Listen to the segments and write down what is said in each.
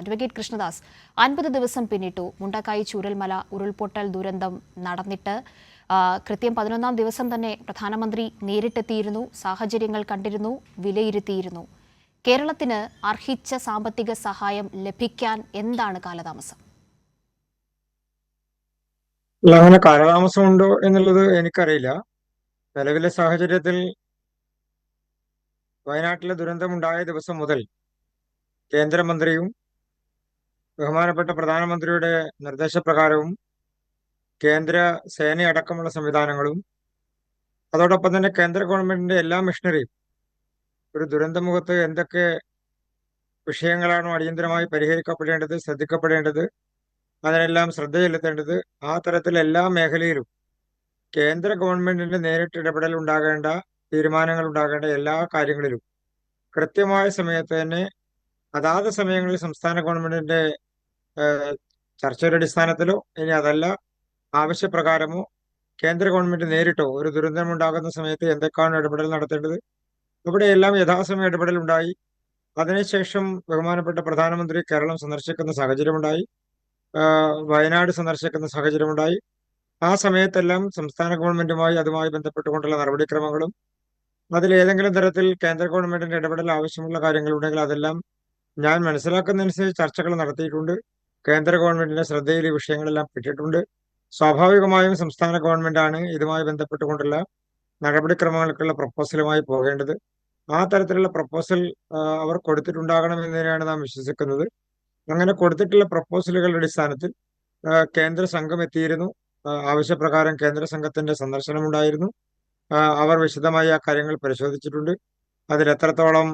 Advocate Krishnadas 50 ദിവസം പിന്നിട്ടു മുണ്ടക്കായി ചൂരൽമല ഉരുൾപൊട്ടൽ ദുരന്തം നടന്നിട്ട് കൃത്യം 11ാം ദിവസം തന്നെ പ്രധാനമന്ത്രി നേരിട്ടെത്തിയിരുന്നു, സാഹചര്യങ്ങൾ കണ്ടിരുന്നു, വിലയിരുത്തിയിരുന്നു. കേരളത്തിന് അർഹിച്ച സാമ്പത്തിക സഹായം ലഭിക്കാൻ എന്താണ് കാലതാമസം? അങ്ങനെ കാലതാമസമുണ്ടോ എന്നുള്ളത് എനിക്കറിയില്ല. നിലവിലെ സാഹചര്യത്തിൽ വയനാട്ടിലെ ദുരന്തമുണ്ടായ ദിവസം മുതൽ കേന്ദ്രമന്ത്രിയും ബഹുമാനപ്പെട്ട പ്രധാനമന്ത്രിയുടെ നിർദ്ദേശപ്രകാരവും കേന്ദ്ര സേനയടക്കമുള്ള സംവിധാനങ്ങളും അതോടൊപ്പം തന്നെ കേന്ദ്ര ഗവൺമെന്റിന്റെ എല്ലാ മിഷനറിയും ഒരു ദുരന്തമുഖത്ത് എന്തൊക്കെ വിഷയങ്ങളാണോ അടിയന്തരമായി പരിഹരിക്കപ്പെടേണ്ടത്, ശ്രദ്ധിക്കപ്പെടേണ്ടത്, അതിനെല്ലാം ശ്രദ്ധ ചെലുത്തേണ്ടത്, ആ തരത്തിൽ എല്ലാ മേഖലയിലും കേന്ദ്ര ഗവൺമെന്റിന്റെ നേരിട്ട് ഇടപെടൽ ഉണ്ടാകേണ്ട, തീരുമാനങ്ങൾ ഉണ്ടാകേണ്ട എല്ലാ കാര്യങ്ങളിലും കൃത്യമായ സമയത്ത് തന്നെ അതാത് സമയങ്ങളിൽ സംസ്ഥാന ഗവൺമെന്റിന്റെ ചർച്ചയുടെ അടിസ്ഥാനത്തിലോ ഇനി അതല്ല ആവശ്യപ്രകാരമോ കേന്ദ്ര ഗവൺമെന്റ് നേരിട്ടോ ഒരു ദുരന്തമുണ്ടാകുന്ന സമയത്ത് എന്തൊക്കെയാണ് ഇടപെടൽ നടത്തേണ്ടത്, ഇവിടെയെല്ലാം യഥാസമയം ഇടപെടൽ ഉണ്ടായി. അതിനുശേഷം ബഹുമാനപ്പെട്ട പ്രധാനമന്ത്രി കേരളം സന്ദർശിക്കുന്ന സാഹചര്യമുണ്ടായി, വയനാട് സന്ദർശിക്കുന്ന സാഹചര്യമുണ്ടായി. ആ സമയത്തെല്ലാം സംസ്ഥാന ഗവൺമെന്റുമായി അതുമായി ബന്ധപ്പെട്ടുകൊണ്ടുള്ള നടപടിക്രമങ്ങളും അതിലേതെങ്കിലും തരത്തിൽ കേന്ദ്ര ഗവൺമെന്റിന്റെ ഇടപെടൽ ആവശ്യമുള്ള കാര്യങ്ങളുണ്ടെങ്കിൽ അതെല്ലാം ഞാൻ മനസ്സിലാക്കുന്നതനുസരിച്ച് ചർച്ചകൾ നടത്തിയിട്ടുണ്ട്. കേന്ദ്ര ഗവൺമെന്റിന്റെ ശ്രദ്ധയിൽ ഈ വിഷയങ്ങളെല്ലാം പെട്ടിട്ടുണ്ട്. സ്വാഭാവികമായും സംസ്ഥാന ഗവൺമെന്റാണ് ഇതുമായി ബന്ധപ്പെട്ടുകൊണ്ടുള്ള നടപടിക്രമങ്ങൾക്കുള്ള പ്രപ്പോസലുമായി പോകേണ്ടത്. ആ തരത്തിലുള്ള പ്രപ്പോസൽ അവർ കൊടുത്തിട്ടുണ്ടാകണമെന്ന് തന്നെയാണ് നാം വിശ്വസിക്കുന്നത്. അങ്ങനെ കൊടുത്തിട്ടുള്ള പ്രപ്പോസലുകളുടെ അടിസ്ഥാനത്തിൽ കേന്ദ്ര സംഘം എത്തിയിരുന്നു. ആവശ്യപ്രകാരം കേന്ദ്ര സംഘത്തിന്റെ സന്ദർശനമുണ്ടായിരുന്നു. അവർ വിശദമായി ആ കാര്യങ്ങൾ പരിശോധിച്ചിട്ടുണ്ട്. അതിൽ എത്രത്തോളം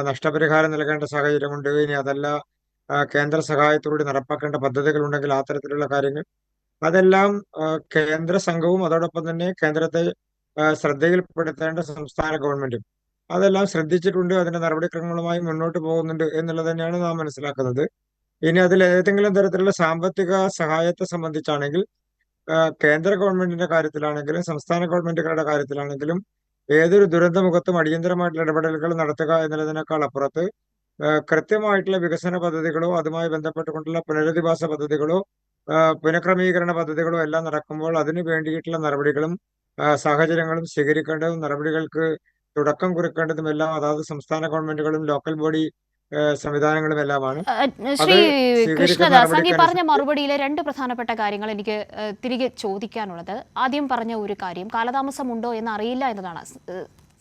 നഷ്ടപരിഹാരം നൽകേണ്ട സാഹചര്യമുണ്ട്, ഇനി അതല്ല കേന്ദ്ര സഹായത്തോടെ നടപ്പാക്കേണ്ട പദ്ധതികൾ ഉണ്ടെങ്കിൽ ആ തരത്തിലുള്ള കാര്യങ്ങൾ അതെല്ലാം കേന്ദ്ര സംഘവും അതോടൊപ്പം തന്നെ കേന്ദ്രത്തെ ശ്രദ്ധയിൽപ്പെടുത്തേണ്ട സംസ്ഥാന ഗവൺമെന്റും അതെല്ലാം ശ്രദ്ധിച്ചിട്ടുണ്ട്. അതിന്റെ നടപടിക്രമങ്ങളുമായി മുന്നോട്ട് പോകുന്നുണ്ട് എന്നുള്ളത് തന്നെയാണ് നാം മനസ്സിലാക്കുന്നത്. ഇനി അതിൽ ഏതെങ്കിലും തരത്തിലുള്ള സാമ്പത്തിക സഹായത്തെ സംബന്ധിച്ചാണെങ്കിൽ കേന്ദ്ര ഗവൺമെന്റിന്റെ കാര്യത്തിലാണെങ്കിലും സംസ്ഥാന ഗവൺമെന്റുകളുടെ കാര്യത്തിലാണെങ്കിലും ഏതൊരു ദുരന്തമുഖത്തും അടിയന്തരമായിട്ടുള്ള ഇടപെടലുകൾ നടത്തുക എന്നുള്ളതിനേക്കാൾ അപ്പുറത്ത് കൃത്യമായിട്ടുള്ള വികസന പദ്ധതികളോ അതുമായി ബന്ധപ്പെട്ടുകൊണ്ടുള്ള പുനരധിവാസ പദ്ധതികളോ പുനഃക്രമീകരണ പദ്ധതികളോ എല്ലാം നടക്കുമ്പോൾ അതിനു വേണ്ടിയിട്ടുള്ള നടപടികളും സാഹചര്യങ്ങളും സ്വീകരിക്കേണ്ടതും നടപടികൾക്ക് തുടക്കം കുറിക്കേണ്ടതും എല്ലാം അതാത് സംസ്ഥാന ഗവൺമെന്റുകളും ലോക്കൽ ബോഡി സംവിധാനങ്ങളും എല്ലാമാണ്. ശ്രീ കൃഷ്ണദാസ്, അങ്ങ് പറഞ്ഞ മറുപടിയിലെ 2 പ്രധാനപ്പെട്ട കാര്യങ്ങൾ എനിക്ക് തിരികെ ചോദിക്കാനുള്ളത്. ആദ്യം പറഞ്ഞ ഒരു കാര്യം, കാലതാമസം ഉണ്ടോ എന്ന് അറിയില്ല എന്നതാണ്.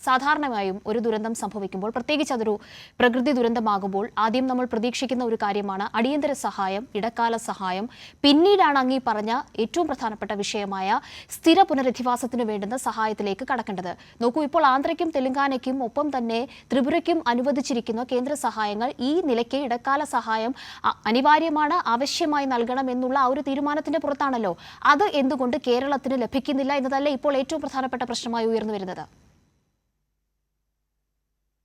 സാധാരണമായും ഒരു ദുരന്തം സംഭവിക്കുമ്പോൾ, പ്രത്യേകിച്ച് അതൊരു പ്രകൃതി ദുരന്തമാകുമ്പോൾ ആദ്യം നമ്മൾ പ്രതീക്ഷിക്കുന്ന ഒരു കാര്യമാണ് അടിയന്തര സഹായം, ഇടക്കാല സഹായം. പിന്നീടാണ് അങ്ങീ പറഞ്ഞ ഏറ്റവും പ്രധാനപ്പെട്ട വിഷയമായ സ്ഥിര പുനരധിവാസത്തിന് വേണ്ടുന്ന സഹായത്തിലേക്ക് കടക്കേണ്ടത്. നോക്കൂ, ഇപ്പോൾ ആന്ധ്രയ്ക്കും തെലങ്കാനയ്ക്കും ഒപ്പം തന്നെ ത്രിപുരയ്ക്കും അനുവദിച്ചിരിക്കുന്ന കേന്ദ്ര സഹായങ്ങൾ ഈ നിലയ്ക്ക് ഇടക്കാല സഹായം അനിവാര്യമാണ്, ആവശ്യമായി നൽകണം എന്നുള്ള ആ ഒരു തീരുമാനത്തിന്റെ പുറത്താണല്ലോ. അത് എന്തുകൊണ്ട് കേരളത്തിന് ലഭിക്കുന്നില്ല എന്നതല്ലേ ഇപ്പോൾ ഏറ്റവും പ്രധാനപ്പെട്ട പ്രശ്നമായി ഉയർന്നു വരുന്നത്?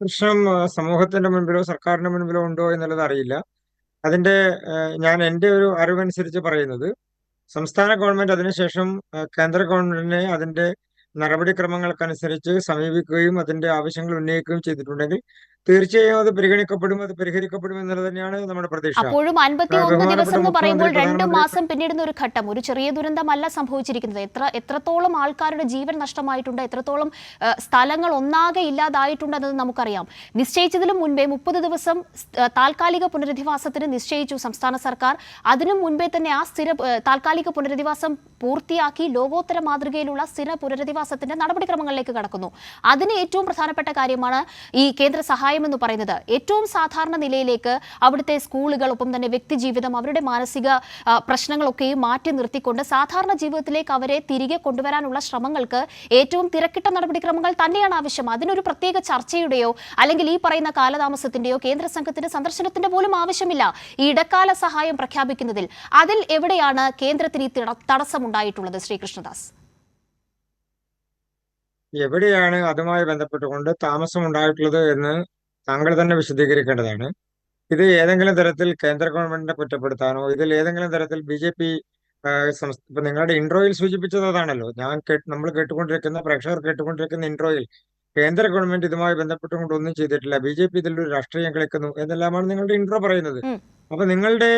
പ്രശ്നം സമൂഹത്തിന്റെ മുൻപിലോ സർക്കാരിന്റെ മുൻപിലോ ഉണ്ടോ എന്നുള്ളത് അറിയില്ല. അതിന്റെ ഞാൻ എൻ്റെ ഒരു അറിവനുസരിച്ച് പറയുന്നത്, സംസ്ഥാന ഗവൺമെന്റ് അതിനുശേഷം കേന്ദ്ര ഗവൺമെന്റിനെ അതിന്റെ നടപടിക്രമങ്ങൾക്കനുസരിച്ച് സമീപിക്കുകയും അതിന്റെ ആവശ്യങ്ങൾ ഉന്നയിക്കുകയും ചെയ്തിട്ടുണ്ടെങ്കിൽ തീർച്ചയായും അത് പരിഗണിക്കപ്പെടും, അത് പരിഹരിക്കപ്പെടും എന്നുള്ളത് തന്നെയാണ് നമ്മുടെ പ്രതീക്ഷ. അപ്പോഴും 51 ദിവസം എന്ന് പറയുമ്പോൾ 2 മാസം പിന്നിടുന്ന ഒരു ഘട്ടം, ഒരു ചെറിയ ദുരന്തമല്ല സംഭവിച്ചിരിക്കുന്നത്. എത്രത്തോളം ആൾക്കാരുടെ ജീവൻ നഷ്ടമായിട്ടുണ്ട്, എത്രത്തോളം സ്ഥലങ്ങൾ ഒന്നാകെ ഇല്ലാതായിട്ടുണ്ട് എന്നത് നമുക്കറിയാം. നിശ്ചയിച്ചതിലും മുൻപേ 30 ദിവസം താൽക്കാലിക പുനരധിവാസത്തിന് നിശ്ചയിച്ചു സംസ്ഥാന സർക്കാർ. അതിനു മുൻപേ തന്നെ ആ താൽക്കാലിക പുനരധിവാസം പൂർത്തിയാക്കി ലോകോത്തര മാതൃകയിലുള്ള സ്ഥിര പുനരധിവാസത്തിന്റെ നടപടിക്രമങ്ങളിലേക്ക് കടക്കുന്നു. അതിന് ഏറ്റവും പ്രധാനപ്പെട്ട കാര്യമാണ് ഈ കേന്ദ്ര സഹായം എന്ന് പറയുന്നത്. ഏറ്റവും സാധാരണ നിലയിലേക്ക് അവിടുത്തെ സ്കൂളുകൾ, ഒപ്പം തന്നെ വ്യക്തിജീവിതം, അവരുടെ മാനസിക പ്രശ്നങ്ങളൊക്കെയും മാറ്റി നിർത്തിക്കൊണ്ട് സാധാരണ ജീവിതത്തിലേക്ക് അവരെ തിരികെ കൊണ്ടുവരാനുള്ള ശ്രമങ്ങൾക്ക് ഏറ്റവും തിരക്കിട്ട നടപടിക്രമങ്ങൾ തന്നെയാണ് ആവശ്യം. അതിനൊരു പ്രത്യേക ചർച്ചയുടെയോ അല്ലെങ്കിൽ ഈ പറയുന്ന കാലതാമസത്തിന്റെയോ കേന്ദ്ര സംഘത്തിന്റെ സന്ദർശനത്തിന്റെ പോലും ആവശ്യമില്ല ഈ ഇടക്കാല സഹായം പ്രഖ്യാപിക്കുന്നതിൽ. അതിൽ എവിടെയാണ് കേന്ദ്രത്തിന് ഈ തടസ്സമുണ്ടായിട്ടുള്ളത് ശ്രീ കൃഷ്ണദാസ്? എവിടെയാണ് അതുമായി ബന്ധപ്പെട്ടുകൊണ്ട് താമസം ഉണ്ടായിട്ടുള്ളത് എന്ന് താങ്കൾ തന്നെ വിശദീകരിക്കേണ്ടതാണ്. ഇത് ഏതെങ്കിലും തരത്തിൽ കേന്ദ്ര ഗവൺമെന്റിനെ കുറ്റപ്പെടുത്താനോ, ഇതിൽ ഏതെങ്കിലും തരത്തിൽ BJP ഇപ്പൊ നിങ്ങളുടെ ഇൻട്രോയിൽ സൂചിപ്പിച്ചത് അതാണല്ലോ. നമ്മൾ കേട്ടുകൊണ്ടിരിക്കുന്ന, പ്രേക്ഷകർ കേട്ടുകൊണ്ടിരിക്കുന്ന ഇൻട്രോയിൽ കേന്ദ്ര ഗവൺമെന്റ് ഇതുമായി ബന്ധപ്പെട്ടുകൊണ്ട് ഒന്നും ചെയ്തിട്ടില്ല, BJP ഇതിലൊരു രാഷ്ട്രീയം കളിക്കുന്നു എന്നെല്ലാമാണ് നിങ്ങളുടെ ഇൻട്രോ പറയുന്നത്. അപ്പൊ നിങ്ങളുടെ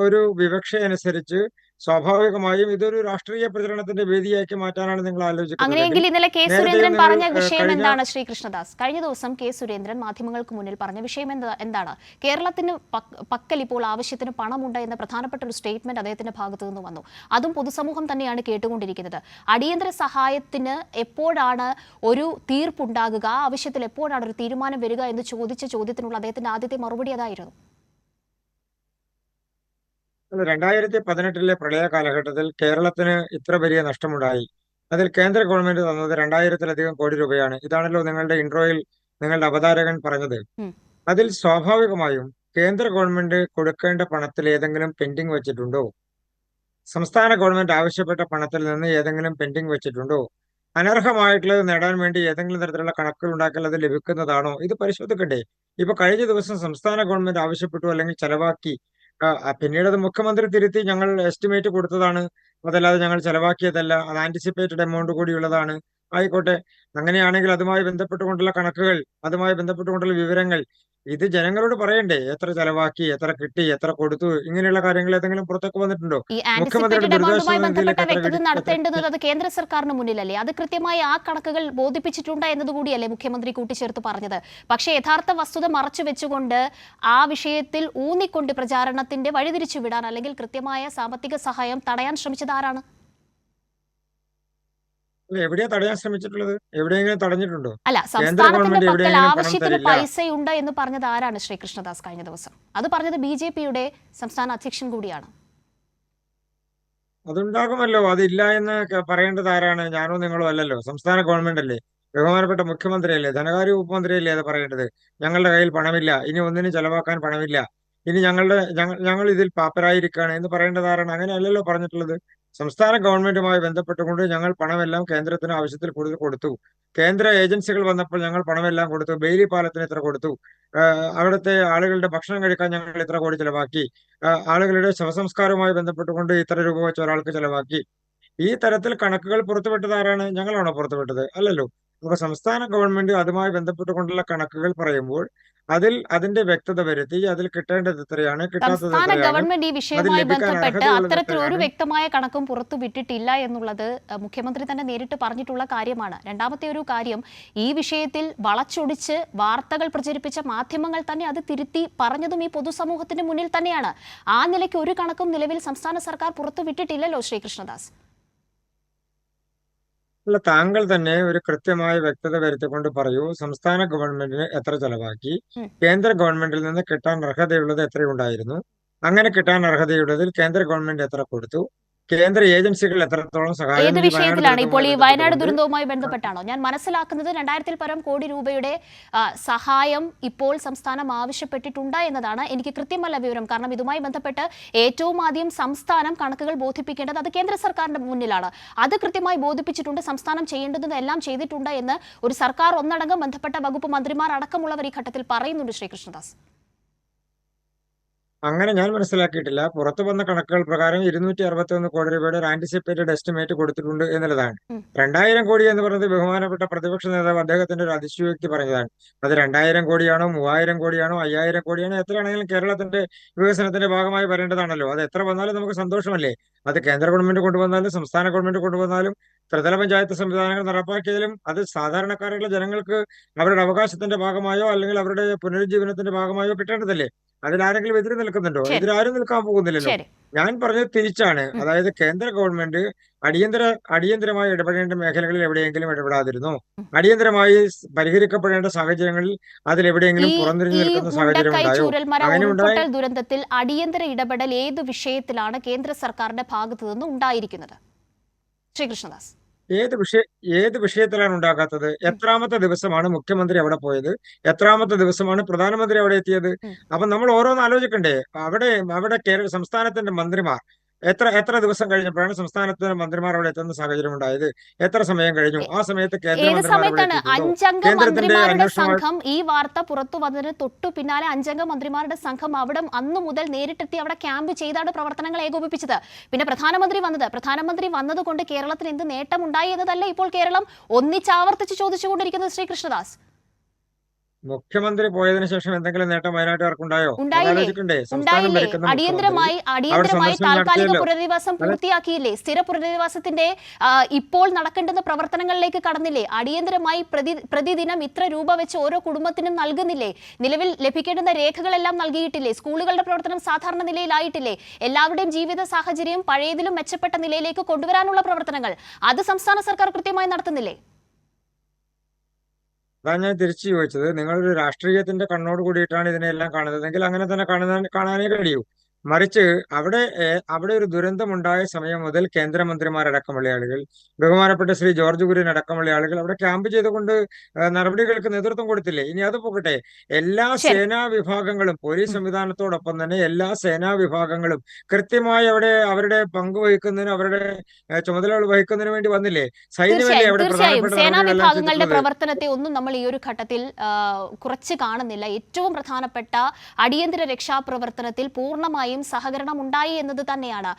ഒരു വിവക്ഷ അനുസരിച്ച് സ്വാഭാവികമായും ഇതൊരു രാഷ്ട്രീയ പ്രചരണത്തിന്റെ വേദിയാക്കി മാറ്റാനാണ് നിങ്ങൾ ആലോചിക്കുന്നതെങ്കിൽ അങ്ങനെയെങ്കിൽ ഇന്നലെ കെ നേരത്തെയും സുരേന്ദ്രൻ നിങ്ങൾ പറഞ്ഞ വിഷയം കഴിഞ്ഞ എന്താണ് ശ്രീ കൃഷ്ണദാസ്? കഴിഞ്ഞ ദിവസം കെ സുരേന്ദ്രൻ മാധ്യമങ്ങൾക്ക് മുന്നിൽ പറഞ്ഞ വിഷയം എന്താണ്? കേരളത്തിന് പക്കൽ ഇപ്പോൾ ആവശ്യത്തിന് പണമുണ്ട് എന്ന പ്രധാനപ്പെട്ട ഒരു സ്റ്റേറ്റ്മെന്റ് അദ്ദേഹത്തിന്റെ ഭാഗത്തു നിന്ന് വന്നു. അതും പൊതുസമൂഹം തന്നെയാണ് കേട്ടുകൊണ്ടിരിക്കുന്നത്. അടിയന്തര സഹായത്തിന് എപ്പോഴാണ് ഒരു തീർപ്പുണ്ടാകുക, ആ ആവശ്യത്തിൽ എപ്പോഴാണ് ഒരു തീരുമാനം വരിക എന്ന് ചോദിച്ച ചോദ്യത്തിനുള്ള അദ്ദേഹത്തിന്റെ ആദ്യത്തെ മറുപടി അതായിരുന്നു. 2018 പ്രളയ കാലഘട്ടത്തിൽ കേരളത്തിന് ഇത്ര വലിയ നഷ്ടമുണ്ടായി. അതിൽ കേന്ദ്ര ഗവൺമെന്റ് തന്നത് 2000-ലധികം കോടി രൂപയാണ്. ഇതാണല്ലോ നിങ്ങളുടെ ഇൻട്രോയിൽ നിങ്ങളുടെ അവതാരകൻ പറഞ്ഞത്. ഉം. അതിൽ സ്വാഭാവികമായും കേന്ദ്ര ഗവൺമെന്റ് കൊടുക്കേണ്ട പണത്തിൽ ഏതെങ്കിലും പെൻഡിങ് വെച്ചിട്ടുണ്ടോ? സംസ്ഥാന ഗവൺമെന്റ് ആവശ്യപ്പെട്ട പണത്തിൽ നിന്ന് ഏതെങ്കിലും പെൻഡിങ് വെച്ചിട്ടുണ്ടോ? അനർഹമായിട്ടുള്ളത് നേടാൻ വേണ്ടി ഏതെങ്കിലും തരത്തിലുള്ള കണക്കുകൾ ഉണ്ടാക്കിയാൽ അത് ലഭിക്കുന്നതാണോ? ഇത് പരിശോധിക്കണ്ടേ? ഇപ്പൊ കഴിഞ്ഞ ദിവസം സംസ്ഥാന ഗവൺമെന്റ് ആവശ്യപ്പെട്ടു അല്ലെങ്കിൽ ചെലവാക്കി, പിന്നീട് അത് മുഖ്യമന്ത്രി തിരുത്തി ഞങ്ങൾ എസ്റ്റിമേറ്റ് കൊടുത്തതാണ്, അതല്ലാതെ ഞങ്ങൾ ചെലവാക്കിയതല്ല, അത് ആന്റിസിപ്പേറ്റഡ് എമൗണ്ട് കൂടിയുള്ളതാണ്. ആയിക്കോട്ടെ, അങ്ങനെയാണെങ്കിൽ അതുമായി ബന്ധപ്പെട്ടുകൊണ്ടുള്ള കണക്കുകൾ, അതുമായി ബന്ധപ്പെട്ടുകൊണ്ടുള്ള വിവരങ്ങൾ ഇത് ജനങ്ങളോട് പറയണ്ടേ? എത്ര ചെലവാക്കി, എത്ര കിട്ടി, എത്ര കൊടുത്തു, ഇങ്ങനെയുള്ള കാര്യങ്ങൾ ഏതെങ്കിലും പുറത്തൊക്കെ വന്നിട്ടുണ്ടോ? ഈ മുഖ്യമന്ത്രിയുടെ ആന്റിസിപ്പേറ്റഡ് എമൗണ്ടുമായി ദുരിതാശ്വാസ ബന്ധപ്പെട്ട നിധിയിലേക്ക് വ്യക്തത എത്ര നടത്തേണ്ടുന്നത് അത് കേന്ദ്ര സർക്കാരിന് മുന്നിലല്ലേ? അത് കൃത്യമായി ആ കണക്കുകൾ ബോധിപ്പിച്ചിട്ടുണ്ട് എന്നതുകൂടിയല്ലേ മുഖ്യമന്ത്രി കൂട്ടിച്ചേർത്ത് പറഞ്ഞത്? പക്ഷേ യഥാർത്ഥ വസ്തുത മറച്ചു വെച്ചുകൊണ്ട് ആ വിഷയത്തിൽ ഊന്നിക്കൊണ്ട് പ്രചാരണത്തിന്റെ വഴിതിരിച്ചു വിടാൻ അല്ലെങ്കിൽ കൃത്യമായ സാമ്പത്തിക സഹായം തടയാൻ ശ്രമിച്ചത് ആരാണ്? എവിടെയാ തടയാൻ ശ്രമിച്ചിട്ടുള്ളത്? എവിടെയെങ്കിലും തടഞ്ഞിട്ടുണ്ടോ? അല്ല, കേന്ദ്ര സംസ്ഥാനത്തിന്റെ ഗവൺമെന്റ് പക്കൽ എവിടെയെങ്കിലും പണം ആവശ്യത്തിന് തരില്ല. പൈസയുണ്ട് എന്ന് പറഞ്ഞത് ആരാണ് ശ്രീ കൃഷ്ണദാസ് കഴിഞ്ഞ ദിവസം? അത് പറഞ്ഞത് BJP-യുടെ സംസ്ഥാന അധ്യക്ഷൻ കൂടിയാണ്. അതുണ്ടാകുമല്ലോ. അതില്ല എന്ന് പറയേണ്ടത് ആരാണ്? ഞാനോ നിങ്ങളോ അല്ലല്ലോ. സംസ്ഥാന ഗവൺമെന്റ് അല്ലേ, ബഹുമാനപ്പെട്ട മുഖ്യമന്ത്രിയല്ലേ, ധനകാര്യ വകുപ്പ് മന്ത്രിയല്ലേ അത് പറയേണ്ടത്. ഞങ്ങളുടെ കയ്യിൽ പണമില്ല, ഇനി ഒന്നിനും ചെലവാക്കാൻ പണമില്ല, ഇനി ഞങ്ങൾ ഇതിൽ പാപ്പരായിരിക്കുകയാണ് എന്ന് പറയേണ്ടത് ആരാണ്? അങ്ങനെ അല്ലല്ലോ പറഞ്ഞിട്ടുള്ളത്. സംസ്ഥാന ഗവൺമെന്റുമായി ബന്ധപ്പെട്ടുകൊണ്ട് ഞങ്ങൾ പണമെല്ലാം കേന്ദ്രത്തിന് ആവശ്യത്തിൽ കൂടുതൽ കൊടുത്തു. കേന്ദ്ര ഏജൻസികൾ വന്നപ്പോൾ ഞങ്ങൾ പണമെല്ലാം കൊടുത്തു. ബെയിലി പാലത്തിന് ഇത്ര കൊടുത്തു. അവിടുത്തെ ആളുകളുടെ ഭക്ഷണം കഴിക്കാൻ ഞങ്ങൾ ഇത്ര കോടി ചെലവാക്കി. ആളുകളുടെ ശവസംസ്കാരവുമായി ബന്ധപ്പെട്ടുകൊണ്ട് ഇത്ര രൂപ വെച്ച് ഒരാൾക്ക് ചെലവാക്കി. ഈ തരത്തിൽ കണക്കുകൾ പുറത്തുവിട്ടത് ആരാണ്? ഞങ്ങളാണോ പുറത്തുവിട്ടത്? അല്ലല്ലോ. അപ്പൊ സംസ്ഥാന ഗവൺമെന്റ് അതുമായി ബന്ധപ്പെട്ടുകൊണ്ടുള്ള കണക്കുകൾ പറയുമ്പോൾ അതിന്റെ വ്യക്തത വരുത്തി അതിൽ കിട്ടേണ്ടത് എത്രയാണ്, കിട്ടാത്തത് സംസ്ഥാന എത്രയാണ്, ഗവൺമെന്റ് ഈ അതിൽ വിഷയവുമായി ലഭിക്കാൻ ബന്ധപ്പെട്ട് അർഹതയുള്ളത് അത്തരത്തിൽ ഒരു എത്രയാണ്. വ്യക്തമായ കണക്കും പുറത്തു വിട്ടിട്ടില്ല എന്നുള്ളത് മുഖ്യമന്ത്രി തന്നെ നേരിട്ട് പറഞ്ഞിട്ടുള്ള കാര്യമാണ്. രണ്ടാമത്തെ ഒരു കാര്യം, ഈ വിഷയത്തിൽ വളച്ചൊടിച്ച് വാർത്തകൾ പ്രചരിപ്പിച്ച മാധ്യമങ്ങൾ തന്നെ അത് തിരുത്തി പറഞ്ഞതും ഈ പൊതുസമൂഹത്തിന് മുന്നിൽ തന്നെയാണ്. ആ നിലയ്ക്ക് ഒരു കണക്കും നിലവിൽ സംസ്ഥാന സർക്കാർ പുറത്തു വിട്ടിട്ടില്ലല്ലോ ശ്രീ കൃഷ്ണദാസ്. അല്ല, താങ്കൾ തന്നെ ഒരു കൃത്യമായ വ്യക്തത വരുത്തിക്കൊണ്ട് പറയൂ, സംസ്ഥാന ഗവൺമെന്റിന് എത്ര ചെലവാക്കി, ഉം. കേന്ദ്ര ഗവൺമെന്റിൽ നിന്ന് കിട്ടാൻ അർഹതയുള്ളത് എത്രയുണ്ടായിരുന്നു, അങ്ങനെ കിട്ടാൻ അർഹതയുള്ളതിൽ കേന്ദ്ര ഗവൺമെന്റ് എത്ര കൊടുത്തു, കേന്ദ്ര ഏജൻസികൾ എത്രത്തോളം സഹായം ഏത് ഈ വയനാട് വിഷയത്തിലാണ്? ഇപ്പോൾ ഈ ദുരന്തവുമായി വയനാട് ബന്ധപ്പെട്ടുകൊണ്ട് ദുരന്തവുമായി ബന്ധപ്പെട്ടാണോ? ഞാൻ മനസ്സിലാക്കുന്നത് 2000-ൽ പരം കോടി രൂപയുടെ സഹായം ഇപ്പോൾ സംസ്ഥാനം ആവശ്യപ്പെട്ടിട്ടുണ്ട് എന്നതാണ്. എനിക്ക് കൃത്യമല്ല വിവരം, കാരണം ഇതുമായി ബന്ധപ്പെട്ട് ഏറ്റവും ആദ്യം സംസ്ഥാനം കണക്കുകൾ ബോധിപ്പിക്കേണ്ടത് അത് കേന്ദ്ര സർക്കാരിന്റെ മുന്നിലാണ്. അത് കൃത്യമായി ബോധിപ്പിച്ചിട്ടുണ്ട്, സംസ്ഥാനം ചെയ്യേണ്ടത് എല്ലാം ചെയ്തിട്ടുണ്ട് എന്ന് ഒരു സർക്കാർ ഒന്നടങ്കം ബന്ധപ്പെട്ട വകുപ്പ് മന്ത്രിമാർ അടക്കമുള്ളവർ ഈ ഘട്ടത്തിൽ പറയുന്നുണ്ട് ശ്രീ കൃഷ്ണദാസ്. അങ്ങനെ ഞാൻ മനസ്സിലാക്കിയിട്ടില്ല. പുറത്തു വന്ന കണക്കുകൾ പ്രകാരം 261 കോടി രൂപയുടെ ഒരു ആന്റിസിപ്പേറ്റഡ് എസ്റ്റിമേറ്റ് കൊടുത്തിട്ടുണ്ട് എന്നുള്ളതാണ്. ഉം. 2000 കോടി എന്ന് പറയുന്നത് ബഹുമാനപ്പെട്ട പ്രതിപക്ഷ നേതാവ് അദ്ദേഹത്തിന്റെ ഒരു അതിശയോക്തി പറഞ്ഞതാണ്. അത് 2000 കോടിയാണോ, 3000 കോടിയാണോ, 5000 കോടിയാണോ, എത്രയാണെങ്കിലും കേരളത്തിന്റെ വികസനത്തിന്റെ ഭാഗമായി വരേണ്ടതാണല്ലോ. അത് എത്ര വന്നാലും നമുക്ക് സന്തോഷമല്ലേ? അത് കേന്ദ്ര ഗവൺമെന്റ് കൊണ്ടുവന്നാലും സംസ്ഥാന ഗവൺമെന്റ് കൊണ്ടുവന്നാലും ത്രിതല പഞ്ചായത്ത് സംവിധാനങ്ങൾ നടപ്പാക്കിയാലും അത് സാധാരണക്കാരായിട്ടുള്ള ജനങ്ങൾക്ക് അവരുടെ അവകാശത്തിന്റെ ഭാഗമായോ അല്ലെങ്കിൽ അവരുടെ പുനരുജ്ജീവനത്തിന്റെ ഭാഗമായോ കിട്ടേണ്ടതല്ലേ? അതിലാരെങ്കിലും എതിര് നിൽക്കുന്നുണ്ടോ? ശരി, എതിരാരും നിൽക്കാൻ പോകുന്നില്ലല്ലോ. ശരി. ഞാൻ പറഞ്ഞത് തിരിച്ചാണ്. ഉം. അതായത് കേന്ദ്ര ഗവൺമെന്റ് അടിയന്തരമായി ഇടപെടേണ്ട മേഖലകളിൽ എവിടെയെങ്കിലും ഇടപെടാതിരുന്നോ? ഉം. അടിയന്തരമായി പരിഹരിക്കപ്പെടേണ്ട സാഹചര്യങ്ങളിൽ അതിലെവിടെയെങ്കിലും ഈ പുറംതിരിഞ്ഞു ഈ നിൽക്കുന്ന സാഹചര്യം മുണ്ടക്കൈ ഉണ്ടായോ? ചൂരൽമല അങ്ങനെ ഉണ്ടായി. ഉരുൾപൊട്ടൽ ദുരന്തത്തിൽ അടിയന്തര ഇടപെടൽ ഏത് വിഷയത്തിലാണ് കേന്ദ്ര സർക്കാരിന്റെ ഭാഗത്തു നിന്ന് ഉണ്ടായിരിക്കുന്നത് ശ്രീ കൃഷ്ണദാസ്? ഏത് വിഷയത്തിലാണ് ഉണ്ടാക്കാത്തത്? എത്രാമത്തെ ദിവസമാണ് മുഖ്യമന്ത്രി അവിടെ പോയത്? എത്രാമത്തെ ദിവസമാണ് പ്രധാനമന്ത്രി അവിടെ എത്തിയത്? ഉം. അപ്പൊ നമ്മൾ ഓരോന്ന് ആലോചിക്കണ്ടേ? അവിടെ അവിടെ സംസ്ഥാനത്തിന്റെ മന്ത്രിമാർ എത്ര ദിവസം കഴിഞ്ഞപ്പോഴാണ് സംസ്ഥാനത്തിന്റെ മന്ത്രിമാർ അവിടെ എത്തുന്ന സാഹചര്യം ഉണ്ടായത്? എത്ര സമയം കഴിഞ്ഞു? ആ സമയത്ത് ഏത് കേന്ദ്രമന്ത്രിമാർ അവിടെ സമയത്താണ് എത്തിയിട്ടുണ്ടോ? 5 അംഗ കേന്ദ്രത്തിന്റെ മന്ത്രിമാരുടെ അന്വേഷണ സംഘം ഈ വാർത്ത പുറത്തു വന്നതിന് തൊട്ടു പിന്നാലെ 5 അംഗ മന്ത്രിമാരുടെ സംഘം അവിടെ അന്നു മുതൽ നേരിട്ടെത്തി അവിടെ ക്യാമ്പ് ചെയ്താണ് പ്രവർത്തനങ്ങൾ ഏകോപിപ്പിച്ചത്. പിന്നെ പ്രധാനമന്ത്രി വന്നതുകൊണ്ട് കേരളത്തിന് എന്ത് നേട്ടമുണ്ടായി എന്നതല്ല ഇപ്പോൾ കേരളം ഒന്നിച്ചാവർത്തിച്ച് ചോദിച്ചുകൊണ്ടിരിക്കുന്നത് ശ്രീ കൃഷ്ണദാസ്. മുഖ്യമന്ത്രി പോയതിനു ശേഷം എന്തെങ്കിലും നേട്ടം വയനാട്ടുകാർക്കുണ്ടായോ? നമുക്ക് ഉണ്ടായില്ലേ ആലോചിക്കണ്ടേ? സംസ്ഥാനം ഉണ്ടായില്ലേ ഭരിക്കുന്ന മുഖ്യമന്ത്രി അടിയന്തരമായി അവിടെ സന്ദർശനം താൽക്കാലിക നടത്തിയല്ലോ. പുനരധിവാസം അതെ, പൂർത്തിയാക്കിയില്ലേ? സ്ഥിര പുനരധിവാസത്തിന്റെ ഇപ്പോൾ നടക്കേണ്ടുന്ന പ്രവർത്തനങ്ങളിലേക്ക് കടന്നില്ലേ? അടിയന്തരമായി പ്രതിദിനം ഇത്ര രൂപ വെച്ച് ഓരോ കുടുംബത്തിനും നൽകുന്നില്ലേ? നിലവിൽ ലഭിക്കേണ്ടുന്ന രേഖകളെല്ലാം നൽകിയിട്ടില്ലേ? സ്കൂളുകളുടെ പ്രവർത്തനം സാധാരണ നിലയിലായിട്ടില്ലേ? എല്ലാവരുടെയും ജീവിത സാഹചര്യം പഴയതിലും മെച്ചപ്പെട്ട നിലയിലേക്ക് കൊണ്ടുവരാനുള്ള പ്രവർത്തനങ്ങൾ അത് സംസ്ഥാന സർക്കാർ കൃത്യമായി നടത്തുന്നില്ലേ? അതാ ഞാൻ തിരിച്ചു ചോദിച്ചത്. നിങ്ങളൊരു രാഷ്ട്രീയത്തിന്റെ കണ്ണോട് കൂടിയിട്ടാണ് ഇതിനെല്ലാം കാണുന്നതെങ്കിൽ അങ്ങനെ തന്നെ കാണാനേ കഴിയൂ. മറിച്ച് അവിടെ ഒരു ദുരന്തമുണ്ടായ സമയം മുതൽ കേന്ദ്രമന്ത്രിമാരടക്കമുള്ള ആളുകൾ, ബഹുമാനപ്പെട്ട ശ്രീ ജോർജ് കുര്യൻ അടക്കമുള്ള ആളുകൾ അവിടെ ക്യാമ്പ് ചെയ്തുകൊണ്ട് നടപടികൾക്ക് നേതൃത്വം കൊടുത്തില്ലേ? ഇനി അത് പോകട്ടെ, എല്ലാ ശരി. സേനാ വിഭാഗങ്ങളും പോലീസ് സംവിധാനത്തോടൊപ്പം തന്നെ എല്ലാ സേനാ വിഭാഗങ്ങളും കൃത്യമായി അവിടെ അവരുടെ പങ്ക് വഹിക്കുന്നതിന്, അവരുടെ ചുമതലകൾ വഹിക്കുന്നതിന് വേണ്ടി വന്നില്ലേ? സൈന്യമല്ലേ തീർച്ചയായും അവിടെ തീർച്ചയായും പ്രധാനപ്പെട്ട സേനാ നടപടികളെല്ലാം വിഭാഗങ്ങളുടെ ചെയ്തിട്ടുള്ളത്? പ്രവർത്തനത്തെ ഒന്നും നമ്മൾ ഈ ഒരു ഘട്ടത്തിൽ കുറച്ച് കാണുന്നില്ല. ഏറ്റവും പ്രധാനപ്പെട്ട അടിയന്തര രക്ഷാപ്രവർത്തനത്തിൽ പൂർണ്ണമായും സഹകരണം ഉണ്ടായി എന്നത് തന്നെയാണ്.